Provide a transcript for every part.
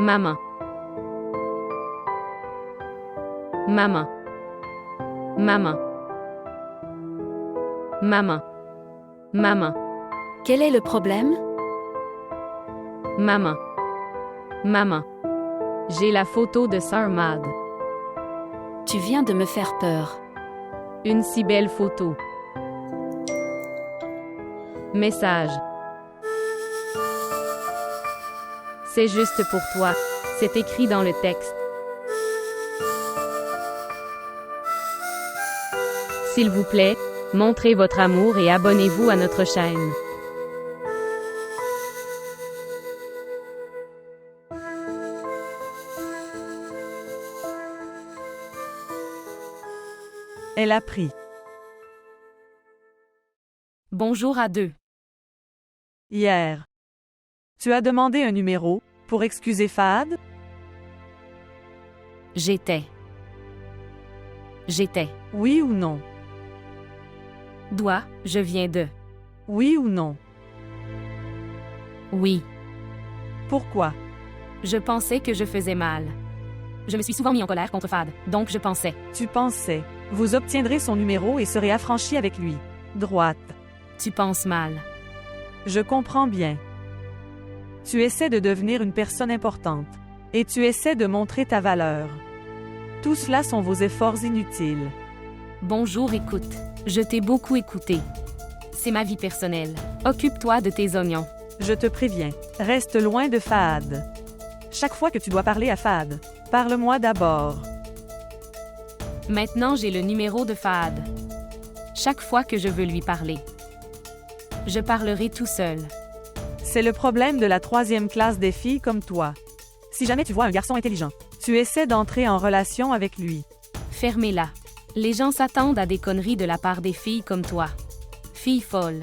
Maman. Maman. Maman. Maman. Maman. Quel est le problème? Maman. Maman. J'ai la photo de Sœur Mad. Tu viens de me faire peur. Une si belle photo. Message. C'est juste pour toi. C'est écrit dans le texte. S'il vous plaît, montrez votre amour et abonnez-vous à notre chaîne. Elle a pris. Bonjour à deux. Hier. Tu as demandé un numéro pour excuser Fahad? J'étais. Oui ou non? Je viens de. Oui ou non? Oui. Pourquoi? Je pensais que je faisais mal. Je me suis souvent mis en colère contre Fahad, donc je pensais. Tu pensais. Vous obtiendrez son numéro et serez affranchi avec lui. Droite. Tu penses mal. Je comprends bien. Tu essaies de devenir une personne importante. Et tu essaies de montrer ta valeur. Tout cela sont vos efforts inutiles. Bonjour, écoute. Je t'ai beaucoup écouté. C'est ma vie personnelle. Occupe-toi de tes oignons. Je te préviens, reste loin de Fahad. Chaque fois que tu dois parler à Fahad, parle-moi d'abord. Maintenant, j'ai le numéro de Fahad. Chaque fois que je veux lui parler, je parlerai tout seul. C'est le problème de la 3e classe des filles comme toi. Si jamais tu vois un garçon intelligent, tu essaies d'entrer en relation avec lui. Fermez-la. Les gens s'attendent à des conneries de la part des filles comme toi. Fille folle.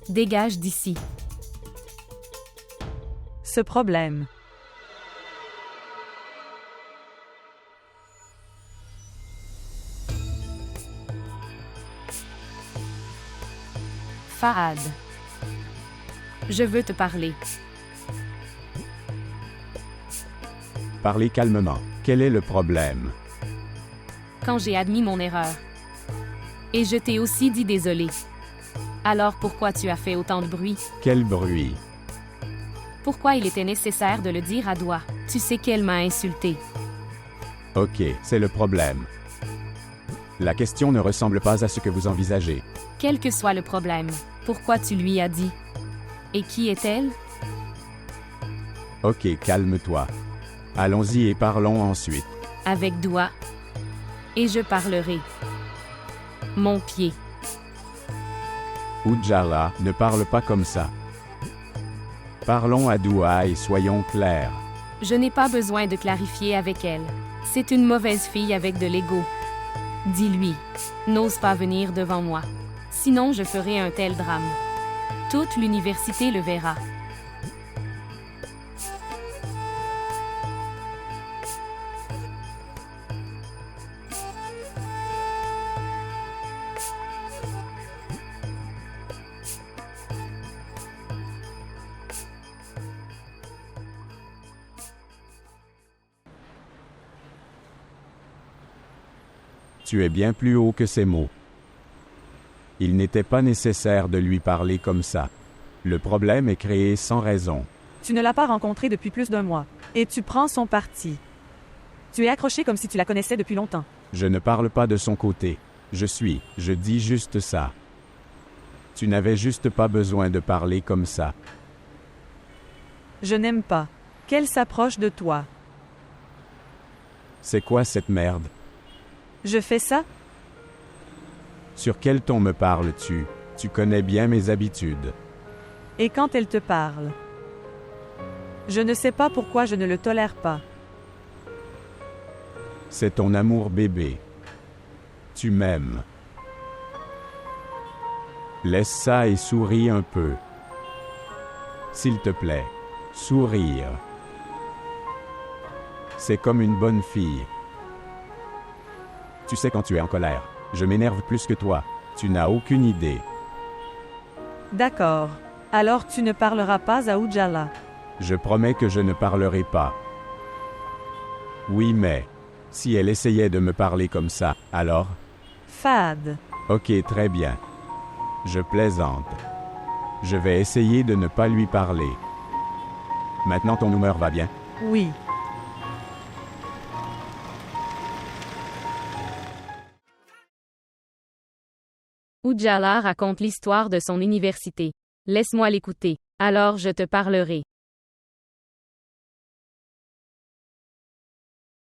Dégage d'ici. Ce problème. Fahad. Je veux te parler. Parlez calmement. Quel est le problème? Quand j'ai admis mon erreur. Et je t'ai aussi dit désolé. Alors pourquoi tu as fait autant de bruit? Quel bruit? Pourquoi il était nécessaire de le dire à Doua? Tu sais qu'elle m'a insulté. Ok, c'est le problème. La question ne ressemble pas à ce que vous envisagez. Quel que soit le problème, pourquoi tu lui as dit? Et qui est-elle? Ok, calme-toi. Allons-y et parlons ensuite. Avec Doua. Et je parlerai. Mon pied. Oujala, ne parle pas comme ça. Parlons à Doua et soyons clairs. Je n'ai pas besoin de clarifier avec elle. C'est une mauvaise fille avec de l'ego. Dis-lui. N'ose pas venir devant moi. Sinon je ferai un tel drame. Toute l'université le verra. Tu es bien plus haut que ces mots. Il n'était pas nécessaire de lui parler comme ça. Le problème est créé sans raison. Tu ne l'as pas rencontrée depuis plus d'1 mois. Et tu prends son parti. Tu es accroché comme si tu la connaissais depuis longtemps. Je ne parle pas de son côté. Je dis juste ça. Tu n'avais juste pas besoin de parler comme ça. Je n'aime pas qu'elle s'approche de toi. C'est quoi cette merde? Je fais ça? Sur quel ton me parles-tu? Tu connais bien mes habitudes. Et quand elle te parle? Je ne sais pas pourquoi je ne le tolère pas. C'est ton amour bébé. Tu m'aimes. Laisse ça et souris un peu. S'il te plaît, sourire. C'est comme une bonne fille. Tu sais quand tu es en colère, je m'énerve plus que toi. Tu n'as aucune idée. D'accord. Alors tu ne parleras pas à Oujala. Je promets que je ne parlerai pas. Oui, mais si elle essayait de me parler comme ça, alors? Fahad. Ok, très bien. Je plaisante. Je vais essayer de ne pas lui parler. Maintenant ton humeur va bien? Oui. Ujala raconte l'histoire de son université. Laisse-moi l'écouter, alors je te parlerai.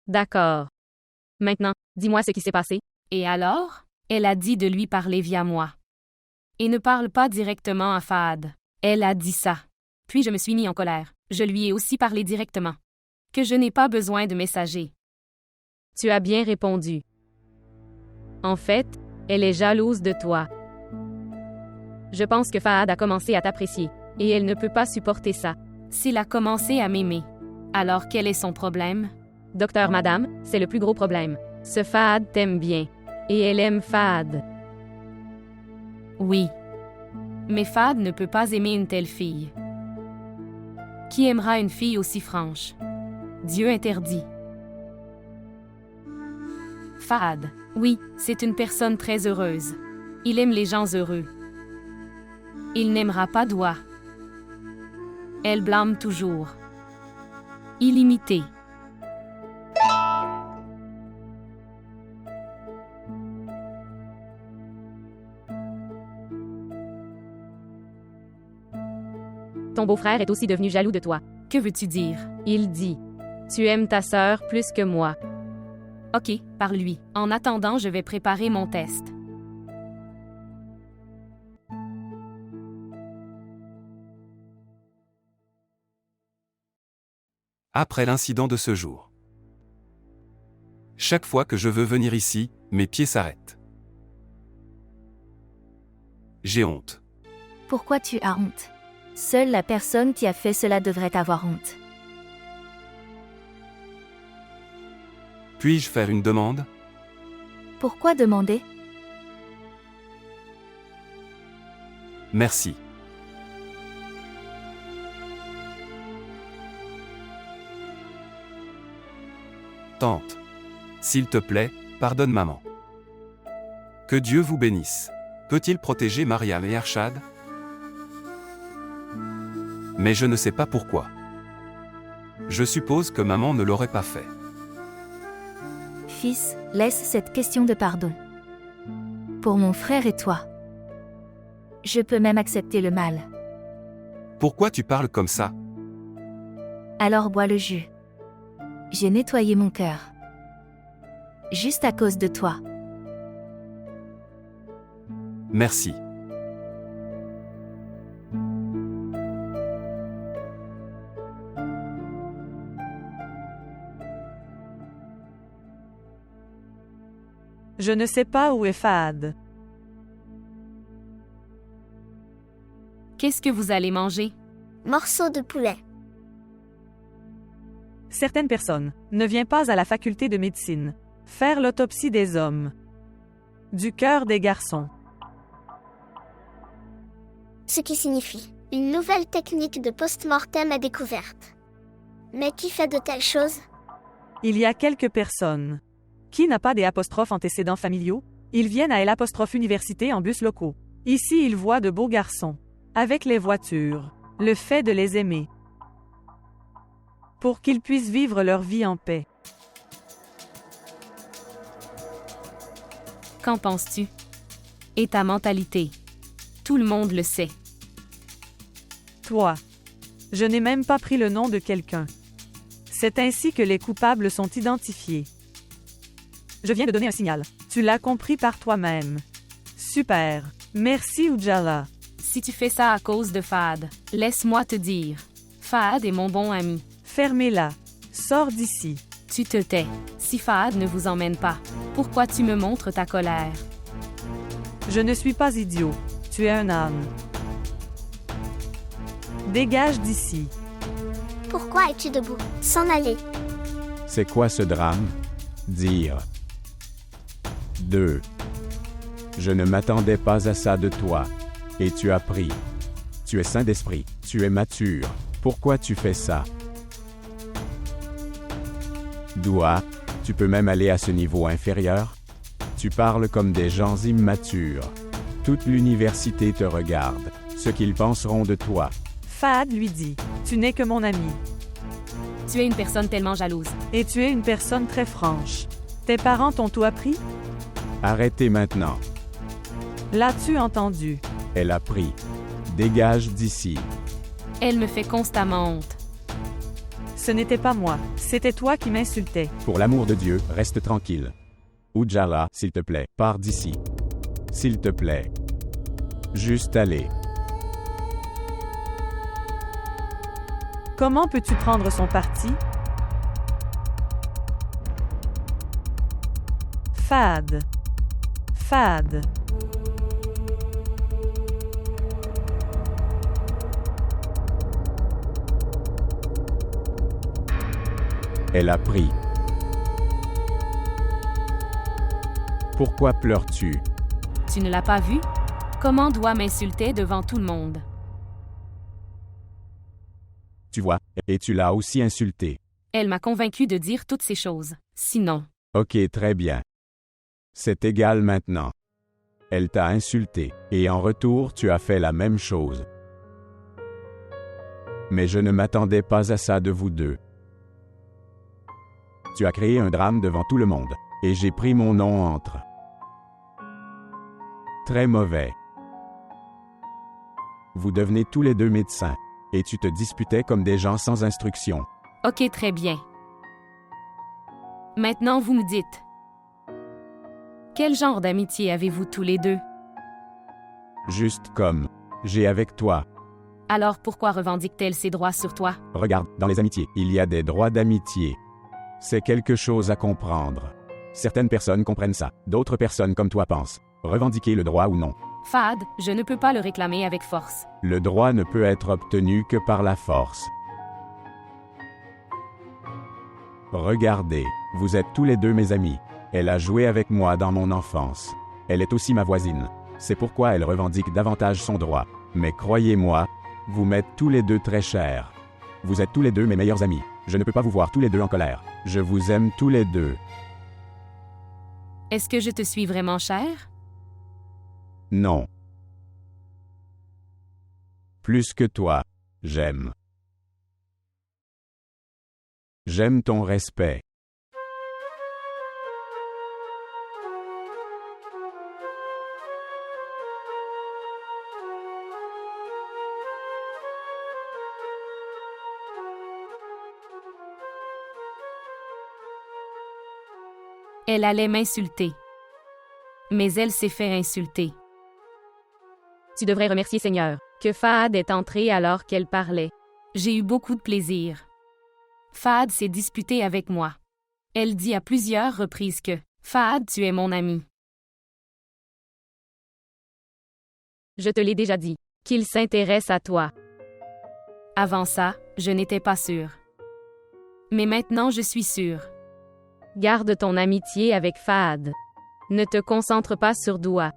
D'accord. Maintenant, dis-moi ce qui s'est passé. Et alors? Elle a dit de lui parler via moi. Et ne parle pas directement à Fahad. Elle a dit ça. Puis je me suis mis en colère. Je lui ai aussi parlé directement. Que je n'ai pas besoin de messager. Tu as bien répondu. En fait, elle est jalouse de toi. Je pense que Fahad a commencé à t'apprécier, et elle ne peut pas supporter ça. S'il a commencé à m'aimer, alors quel est son problème? Docteur Madame, c'est le plus gros problème. Ce Fahad t'aime bien, et elle aime Fahad. Oui. Mais Fahad ne peut pas aimer une telle fille. Qui aimera une fille aussi franche? Dieu interdit. Fahad, oui, c'est une personne très heureuse. Il aime les gens heureux. Il n'aimera pas Doua. Elle blâme toujours. Illimité. Ton beau-frère est aussi devenu jaloux de toi. Que veux-tu dire? Il dit. Tu aimes ta sœur plus que moi. Ok, parle-lui. En attendant, je vais préparer mon test. Après l'incident de ce jour. Chaque fois que je veux venir ici, mes pieds s'arrêtent. J'ai honte. Pourquoi tu as honte? Seule la personne qui a fait cela devrait avoir honte. Puis-je faire une demande? Pourquoi demander? Merci. Tante. S'il te plaît, pardonne maman. Que Dieu vous bénisse. Peut-il protéger Mariam et Arshad? Mais je ne sais pas pourquoi. Je suppose que maman ne l'aurait pas fait. Fils, laisse cette question de pardon. Pour mon frère et toi. Je peux même accepter le mal. Pourquoi tu parles comme ça? Alors bois le jus. J'ai nettoyé mon cœur. Juste à cause de toi. Merci. Je ne sais pas où est Fahad. Qu'est-ce que vous allez manger? Morceau de poulet. Certaines personnes ne viennent pas à la faculté de médecine faire l'autopsie des hommes. Du cœur des garçons. Ce qui signifie une nouvelle technique de post-mortem à découverte. Mais qui fait de telles choses? Il y a quelques personnes. Qui n'a pas des apostrophes antécédents familiaux? Ils viennent à l'université en bus locaux. Ici, ils voient de beaux garçons. Avec les voitures. Le fait de les aimer. Pour qu'ils puissent vivre leur vie en paix. Qu'en penses-tu? Et ta mentalité? Tout le monde le sait. Toi. Je n'ai même pas pris le nom de quelqu'un. C'est ainsi que les coupables sont identifiés. Je viens de donner un signal. Tu l'as compris par toi-même. Super. Merci Ujala. Si tu fais ça à cause de Fahad, laisse-moi te dire. Fahad est mon bon ami. Fermez-la. Sors d'ici. Tu te tais. Si Fahad ne vous emmène pas, pourquoi tu me montres ta colère? Je ne suis pas idiot. Tu es un âne. Dégage d'ici. Pourquoi es-tu debout? S'en aller. C'est quoi ce drame? Dire. 2. Je ne m'attendais pas à ça de toi. Et tu as pris. Tu es sain d'esprit. Tu es mature. Pourquoi tu fais ça? Doua, tu peux même aller à ce niveau inférieur? Tu parles comme des gens immatures. Toute l'université te regarde. Ce qu'ils penseront de toi. Fahad lui dit, tu n'es que mon ami. Tu es une personne tellement jalouse. Et tu es une personne très franche. Tes parents t'ont tout appris? Arrêtez maintenant. L'as-tu entendu? Elle a pris. Dégage d'ici. Elle me fait constamment honte. Ce n'était pas moi, c'était toi qui m'insultais. Pour l'amour de Dieu, reste tranquille. Ujala, s'il te plaît, pars d'ici. S'il te plaît. Juste aller. Comment peux-tu prendre son parti? Fahad. Fahad. Elle a pris. Pourquoi pleures-tu? Tu ne l'as pas vu? Comment doit m'insulter devant tout le monde? Tu vois, et tu l'as aussi insulté. Elle m'a convaincu de dire toutes ces choses. Sinon, Ok, très bien. C'est égal maintenant. Elle t'a insulté, et en retour tu as fait la même chose. Mais je ne m'attendais pas à ça de vous deux. Tu as créé un drame devant tout le monde, et j'ai pris mon nom entre. Très mauvais. Vous devenez tous les deux médecins, et tu te disputais comme des gens sans instruction. ok, très bien. Maintenant, vous me dites. Quel genre d'amitié avez-vous tous les deux? Juste comme j'ai avec toi. Alors pourquoi revendique-t-elle ses droits sur toi? Regarde, dans les amitiés, il y a des droits d'amitié. C'est quelque chose à comprendre. Certaines personnes comprennent ça, d'autres personnes comme toi pensent. Revendiquer le droit ou non. Fahad, je ne peux pas le réclamer avec force. Le droit ne peut être obtenu que par la force. Regardez, vous êtes tous les deux mes amis. Elle a joué avec moi dans mon enfance. Elle est aussi ma voisine. C'est pourquoi elle revendique davantage son droit. Mais croyez-moi, vous m'êtes tous les deux très chers. Vous êtes tous les deux mes meilleurs amis. Je ne peux pas vous voir tous les deux en colère. Je vous aime tous les deux. Est-ce que je te suis vraiment cher? Non. Plus que toi, j'aime. J'aime ton respect. Elle allait m'insulter. Mais elle s'est fait insulter. Tu devrais remercier Seigneur que Fahad est entré alors qu'elle parlait. J'ai eu beaucoup de plaisir. Fahad s'est disputé avec moi. Elle dit à plusieurs reprises que Fahad, tu es mon ami. Je te l'ai déjà dit, qu'il s'intéresse à toi. Avant ça, je n'étais pas sûre. Mais maintenant je suis sûre. Garde ton amitié avec Fahad. Ne te concentre pas sur Doua.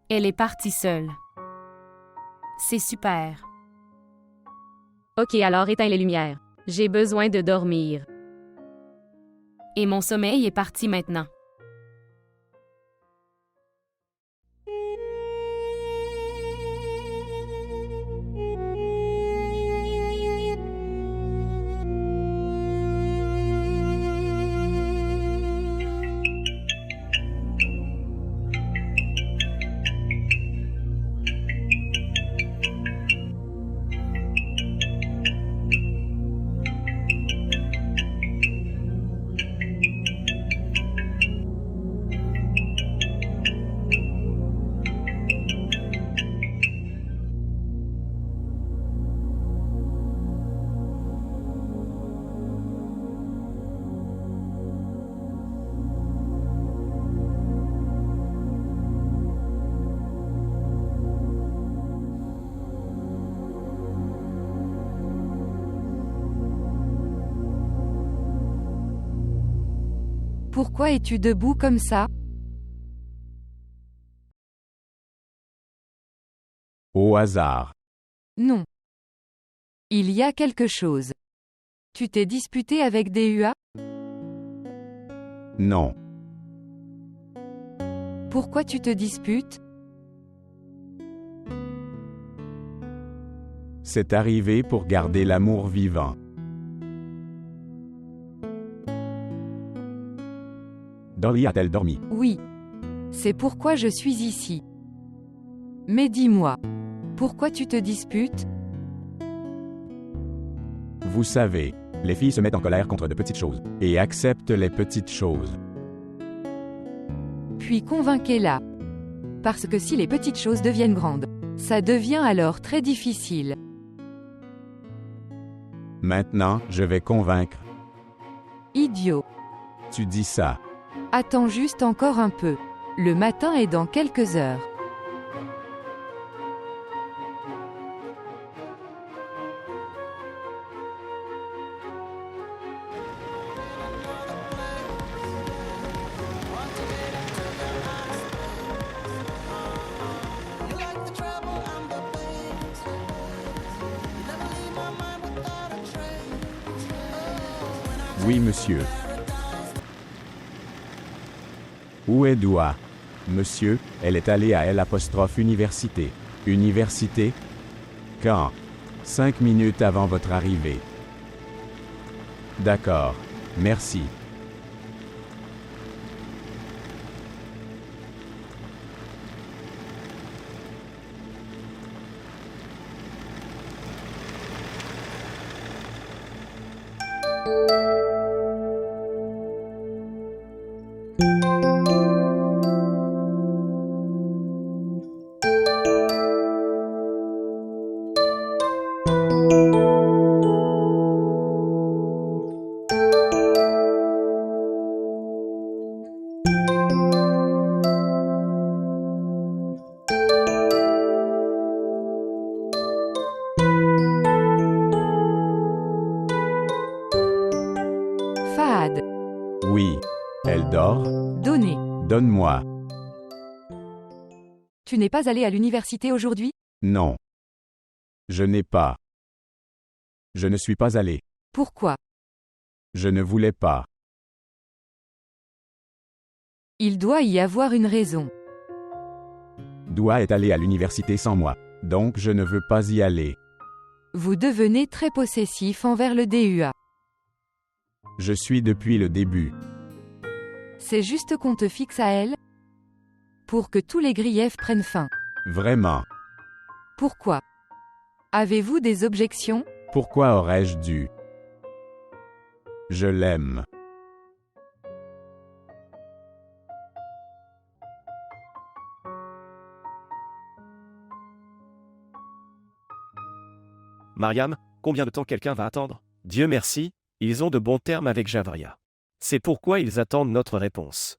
Elle est partie seule. C'est super. Ok, alors éteins les lumières. J'ai besoin de dormir. Et mon sommeil est parti maintenant. Pourquoi es-tu debout comme ça? Au hasard. Non. Il y a quelque chose. Tu t'es disputé avec DUA? Non. Pourquoi tu te disputes? C'est arrivé pour garder l'amour vivant. Dolly a-t-elle dormi? Oui. C'est pourquoi je suis ici. Mais dis-moi. Pourquoi tu te disputes? Vous savez, les filles se mettent en colère contre de petites choses, et acceptent les petites choses. Puis convainquez-la. Parce que si les petites choses deviennent grandes, ça devient alors très difficile. Maintenant, je vais convaincre. Idiot. Tu dis ça. Attends juste encore un peu. Le matin est dans quelques heures. Oui, monsieur. Où est Doua? Monsieur, elle est allée à L'(université. Université? Quand? 5 minutes avant votre arrivée. D'accord. Merci. Fahad. Oui. Elle dort? Donnez. Donne-moi. Tu n'es pas allé à l'université aujourd'hui? Non. Je n'ai pas. Je ne suis pas allé. Pourquoi? Je ne voulais pas. Il doit y avoir une raison. Doua est allée à l'université sans moi. Donc je ne veux pas y aller. Vous devenez très possessif envers le DUA. Je suis depuis le début. C'est juste qu'on te fixe à elle? Pour que tous les griefs prennent fin. Vraiment. Pourquoi? Avez-vous des objections? Pourquoi aurais-je dû? Je l'aime. Mariam, combien de temps quelqu'un va attendre? Dieu merci, ils ont de bons termes avec Javria. C'est pourquoi ils attendent notre réponse.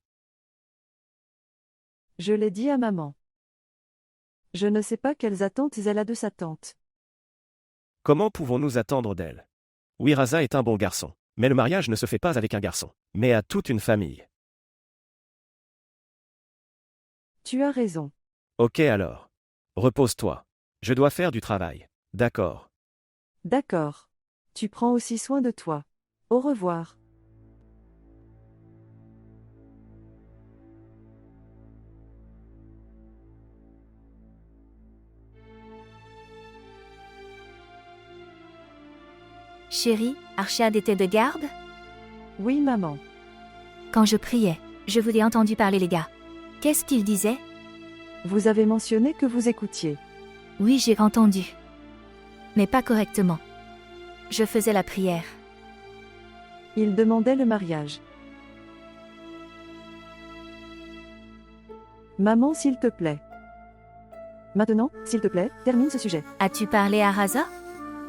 Je l'ai dit à maman. Je ne sais pas quelles attentes elle a de sa tante. Comment pouvons-nous attendre d'elle? Oui, Raza est un bon garçon. Mais le mariage ne se fait pas avec un garçon, mais à toute une famille. Tu as raison. Ok alors. Repose-toi. Je dois faire du travail. D'accord. D'accord. Tu prends aussi soin de toi. Au revoir. Chérie, Arshad était de garde? Oui, maman. Quand je priais, je vous ai entendu parler les gars. Qu'est-ce qu'il disait? Vous avez mentionné que vous écoutiez. Oui, j'ai entendu. Mais pas correctement. Je faisais la prière. Il demandait le mariage. Maman, s'il te plaît. Maintenant, s'il te plaît, termine ce sujet. As-tu parlé à Raza?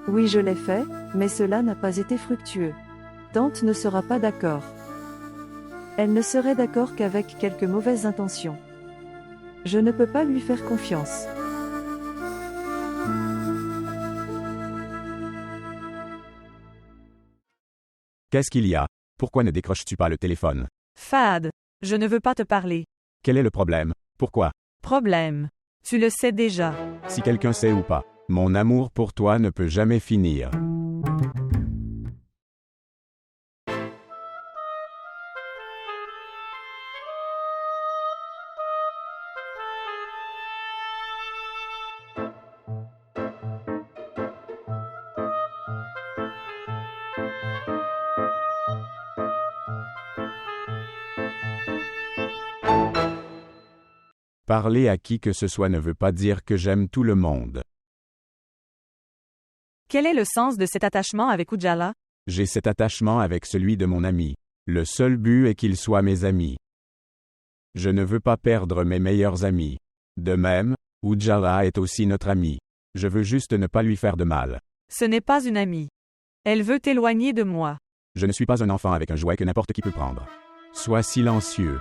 Oui, je l'ai fait, mais cela n'a pas été fructueux. Tante ne sera pas d'accord. Elle ne serait d'accord qu'avec quelques mauvaises intentions. Je ne peux pas lui faire confiance. Qu'est-ce qu'il y a? Pourquoi ne décroches-tu pas le téléphone? Fahad, je ne veux pas te parler. Quel est le problème? Pourquoi? Problème. Tu le sais déjà. Si quelqu'un sait ou pas. Mon amour pour toi ne peut jamais finir. Parler à qui que ce soit ne veut pas dire que j'aime tout le monde. Quel est le sens de cet attachement avec Ujala? J'ai cet attachement avec celui de mon ami. Le seul but est qu'ils soient mes amis. Je ne veux pas perdre mes meilleurs amis. De même, Ujala est aussi notre ami. Je veux juste ne pas lui faire de mal. Ce n'est pas une amie. Elle veut t'éloigner de moi. Je ne suis pas un enfant avec un jouet que n'importe qui peut prendre. Sois silencieux.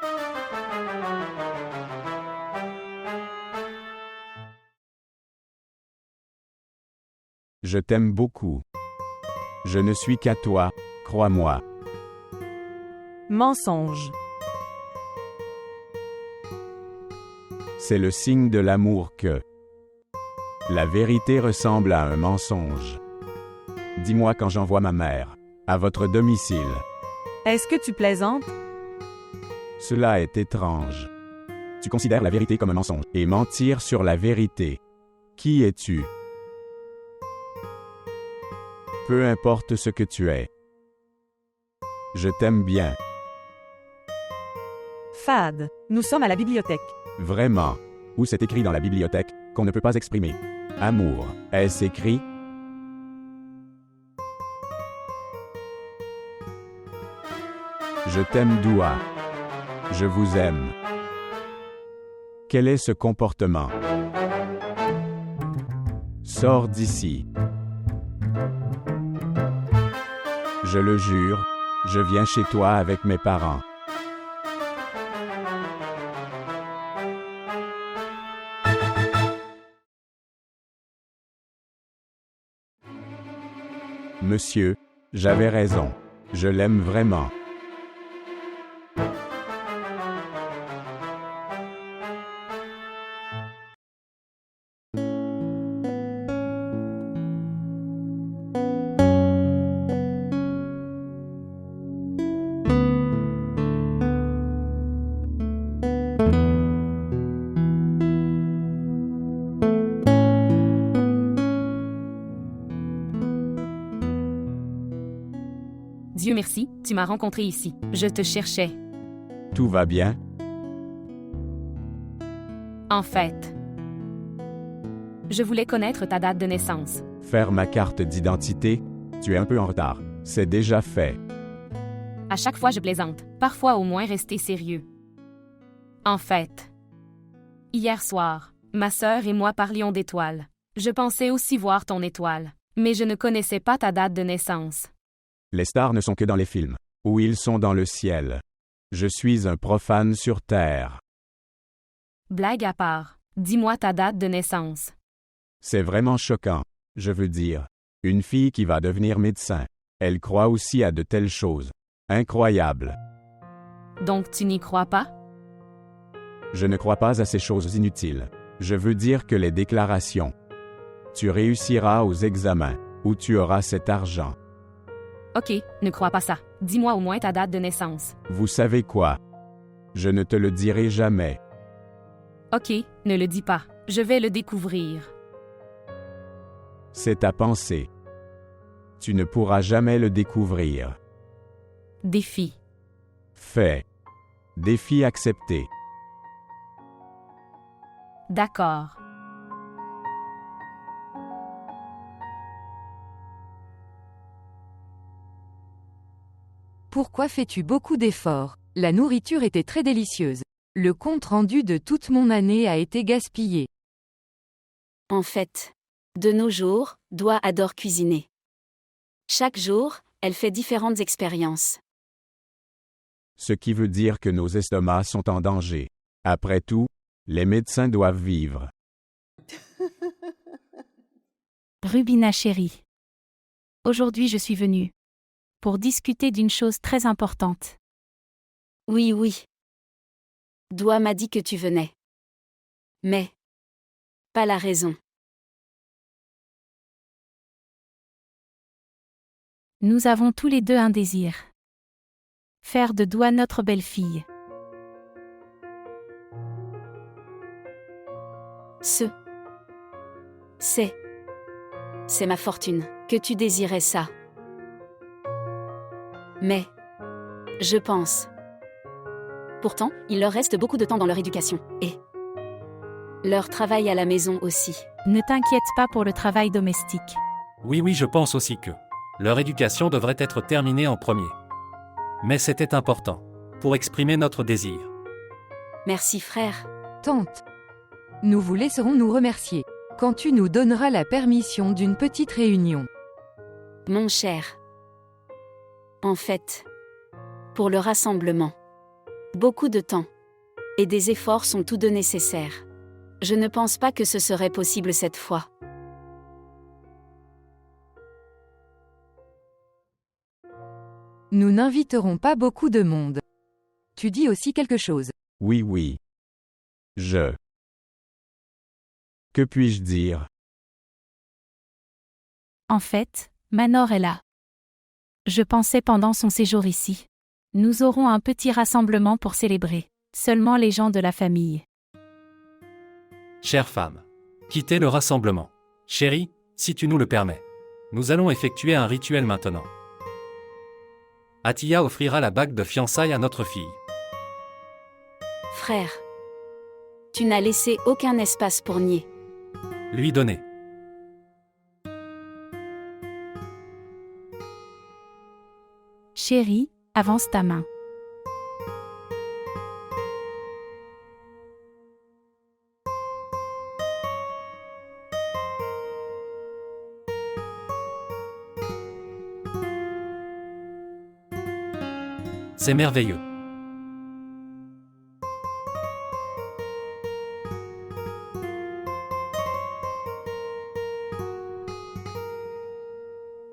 Je t'aime beaucoup. Je ne suis qu'à toi, crois-moi. Mensonge. C'est le signe de l'amour que la vérité ressemble à un mensonge. Dis-moi quand j'envoie ma mère à votre domicile. Est-ce que tu plaisantes? Cela est étrange. Tu considères la vérité comme un mensonge et mentir sur la vérité. Qui es-tu? Peu importe ce que tu es. Je t'aime bien. Fad, nous sommes à la bibliothèque. Vraiment. Où c'est écrit dans la bibliothèque, qu'on ne peut pas exprimer. Amour, est-ce écrit? Je t'aime Doua. Je vous aime. Quel est ce comportement? Sors d'ici. Je le jure, je viens chez toi avec mes parents. Monsieur, j'avais raison. Je l'aime vraiment. Dieu merci, tu m'as rencontré ici. Je te cherchais. Tout va bien? En fait, je voulais connaître ta date de naissance. Faire ma carte d'identité? Tu es un peu en retard. C'est déjà fait. À chaque fois je plaisante. Parfois au moins rester sérieux. En fait, hier soir, ma sœur et moi parlions d'étoiles. Je pensais aussi voir ton étoile, mais je ne connaissais pas ta date de naissance. Les stars ne sont que dans les films, ou ils sont dans le ciel. Je suis un profane sur terre. Blague à part, dis-moi ta date de naissance. C'est vraiment choquant. Je veux dire, une fille qui va devenir médecin. Elle croit aussi à de telles choses. Incroyable. Donc tu n'y crois pas? Je ne crois pas à ces choses inutiles. Je veux dire que les déclarations. Tu réussiras aux examens, ou tu auras cet argent. Ok, ne crois pas ça. Dis-moi au moins ta date de naissance. Vous savez quoi? Je ne te le dirai jamais. Ok, ne le dis pas. Je vais le découvrir. C'est ta pensée. Tu ne pourras jamais le découvrir. Défi. Fait. Défi accepté. D'accord. Pourquoi fais-tu beaucoup d'efforts? La nourriture était très délicieuse. Le compte rendu de toute mon année a été gaspillé. En fait, de nos jours, Doua adore cuisiner. Chaque jour, elle fait différentes expériences. Ce qui veut dire que nos estomacs sont en danger. Après tout, les médecins doivent vivre. Rubina chérie. Aujourd'hui je suis venue pour discuter d'une chose très importante. Oui, oui. Doua m'a dit que tu venais. Mais pas la raison. Nous avons tous les deux un désir. Faire de Doua notre belle-fille. C'est ma fortune, que tu désirais ça. Mais, je pense. Pourtant, il leur reste beaucoup de temps dans leur éducation, et leur travail à la maison aussi. Ne t'inquiète pas pour le travail domestique. Oui, je pense aussi que leur éducation devrait être terminée en premier. Mais c'était important, pour exprimer notre désir. Merci frère. Tante. Nous vous laisserons nous remercier quand tu nous donneras la permission d'une petite réunion. Mon cher. En fait, pour le rassemblement, beaucoup de temps et des efforts sont tous deux nécessaires. Je ne pense pas que ce serait possible cette fois. Nous n'inviterons pas beaucoup de monde. Tu dis aussi quelque chose. Oui. Que puis-je dire? En fait, Manor est là. Je pensais pendant son séjour ici. Nous aurons un petit rassemblement pour célébrer. Seulement les gens de la famille. Chère femme, quittez le rassemblement. Chérie, si tu nous le permets. Nous allons effectuer un rituel maintenant. Atiya offrira la bague de fiançailles à notre fille. Frère, tu n'as laissé aucun espace pour nier. Lui donner. Chérie, avance ta main. C'est merveilleux.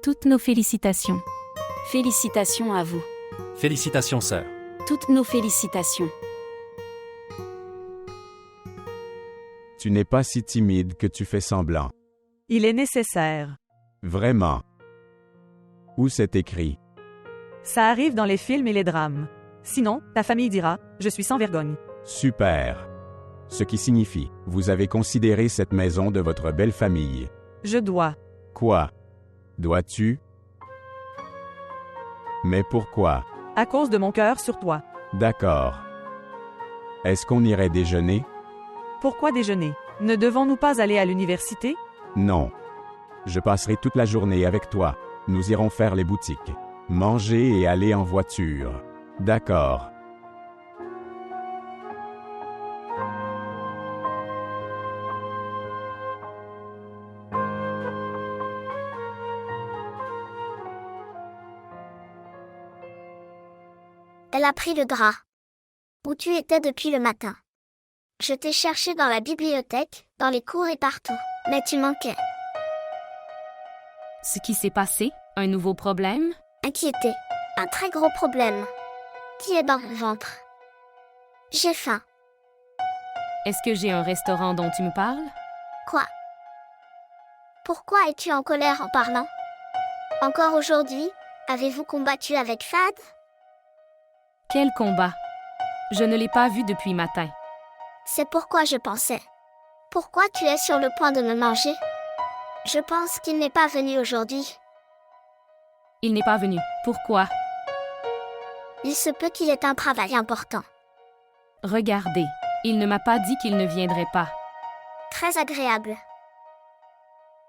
Toutes nos félicitations. Félicitations à vous. Félicitations sœur. Toutes nos félicitations. Tu n'es pas si timide que tu fais semblant. Il est nécessaire. Vraiment. Où c'est écrit? Ça arrive dans les films et les drames. Sinon, ta famille dira « Je suis sans vergogne ». Super. Ce qui signifie, vous avez considéré cette maison de votre belle famille. Je dois. Quoi? Dois-tu? Mais pourquoi? À cause de mon cœur sur toi. D'accord. Est-ce qu'on irait déjeuner? Pourquoi déjeuner? Ne devons-nous pas aller à l'université? Non. Je passerai toute la journée avec toi. Nous irons faire les boutiques. Manger et aller en voiture. D'accord. Elle a pris le drap. Où tu étais depuis le matin? Je t'ai cherché dans la bibliothèque, dans les cours et partout, mais tu manquais. Ce qui s'est passé? Un nouveau problème? Inquiété. Un très gros problème. Qui est dans le ventre? J'ai faim. Est-ce que j'ai un restaurant dont tu me parles? Quoi? Pourquoi es-tu en colère en parlant? Encore aujourd'hui, avez-vous combattu avec Fad? Quel combat? Je ne l'ai pas vu depuis matin. C'est pourquoi je pensais. Pourquoi tu es sur le point de me manger? Je pense qu'il n'est pas venu aujourd'hui. Il n'est pas venu. Pourquoi? Il se peut qu'il ait un travail important. Regardez, il ne m'a pas dit qu'il ne viendrait pas. Très agréable.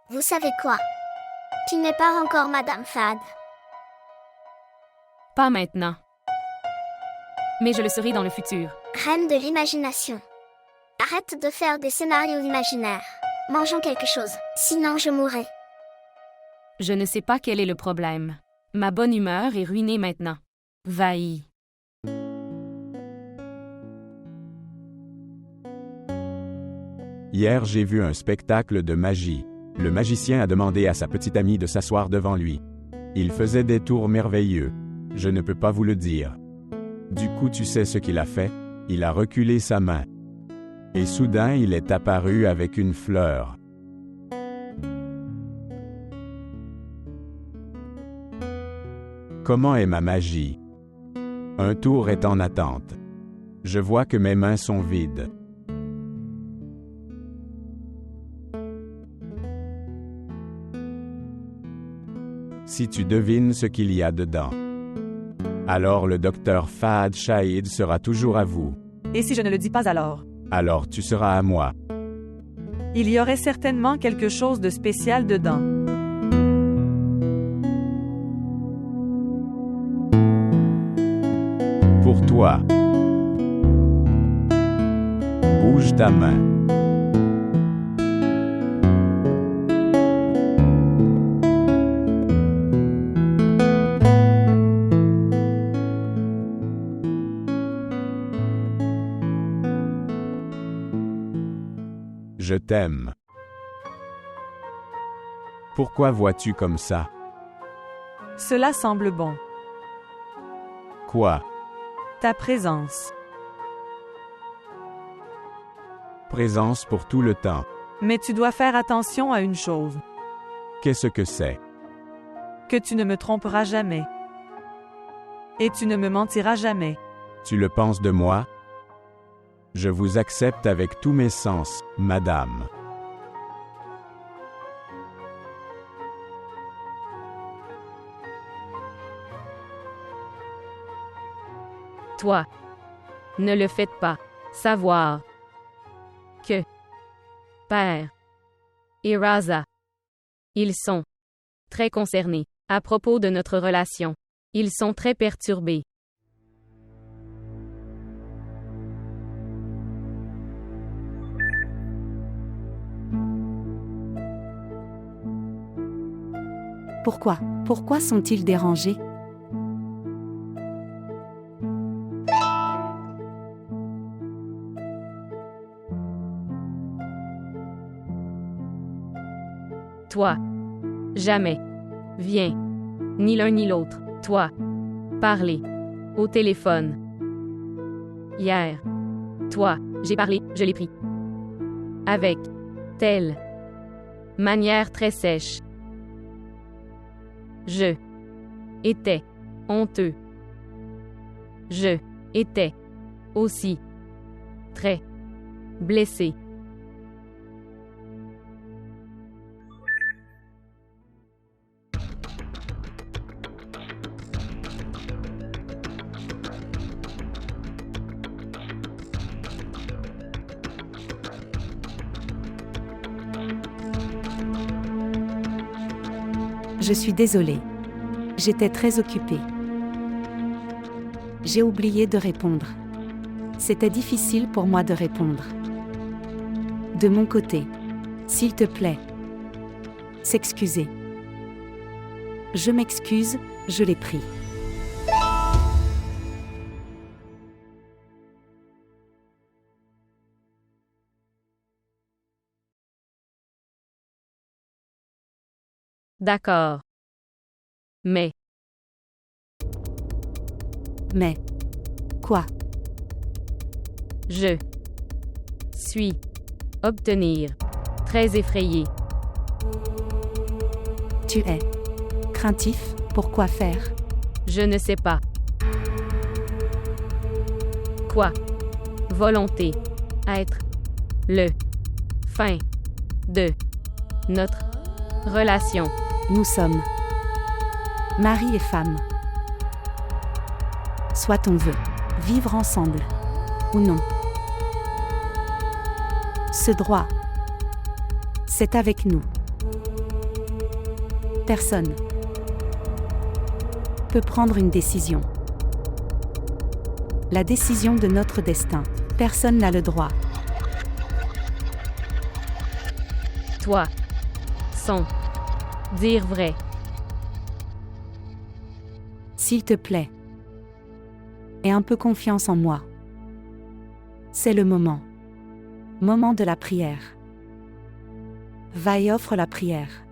Vous savez quoi? Tu n'es pas encore Madame Fad. Pas maintenant. Mais je le serai dans le futur. Reine de l'imagination. Arrête de faire des scénarios imaginaires. Mangeons quelque chose, sinon je mourrai. Je ne sais pas quel est le problème. Ma bonne humeur est ruinée maintenant. Vaï. Hier, j'ai vu un spectacle de magie. Le magicien a demandé à sa petite amie de s'asseoir devant lui. Il faisait des tours merveilleux. Je ne peux pas vous le dire. Du coup, tu sais ce qu'il a fait? Il a reculé sa main. Et soudain, il est apparu avec une fleur. Comment est ma magie? Un tour est en attente. Je vois que mes mains sont vides. Si tu devines ce qu'il y a dedans, alors le docteur Fahad Shahid sera toujours à vous. Et si je ne le dis pas alors? Alors tu seras à moi. Il y aurait certainement quelque chose de spécial dedans. Pour toi. Bouge ta main. Je t'aime. Pourquoi vois-tu comme ça? Cela semble bon. Quoi? Ta présence. Présence pour tout le temps. Mais tu dois faire attention à une chose. Qu'est-ce que c'est? Que tu ne me tromperas jamais. Et tu ne me mentiras jamais. Tu le penses de moi? Je vous accepte avec tous mes sens, madame. Toi. Ne le faites pas. Savoir. Que. Père. Et Raza. Ils sont. Très concernés. À propos de notre relation. Ils sont très perturbés. Pourquoi? Pourquoi sont-ils dérangés? Toi. Jamais. Viens. Ni l'un ni l'autre. Toi. Parler. Au téléphone. Hier. Toi. J'ai parlé, je l'ai pris. Avec. Telle. Manière très sèche. Je. Étais. Honteux. Je. Étais. Aussi. Très. Blessé. Je suis désolée. J'étais très occupée. J'ai oublié de répondre. C'était difficile pour moi de répondre. De mon côté. S'il te plaît. S'excuser. Je m'excuse, je l'ai pris. D'accord. Mais. Mais. Quoi? Je. Suis. Obtenir. Très effrayé. Tu es. Craintif, pourquoi faire? Je ne sais pas. Quoi? Volonté. Être. Le. Fin. De. Notre. Relation. Nous sommes. Mari et femme. Soit on veut. Vivre ensemble. Ou non. Ce droit. C'est avec nous. Personne peut prendre une décision. La décision de notre destin. Personne n'a le droit. Toi. Son. Dire vrai. S'il te plaît. Aie un peu confiance en moi. C'est le moment. Moment de la prière. Va et offre la prière.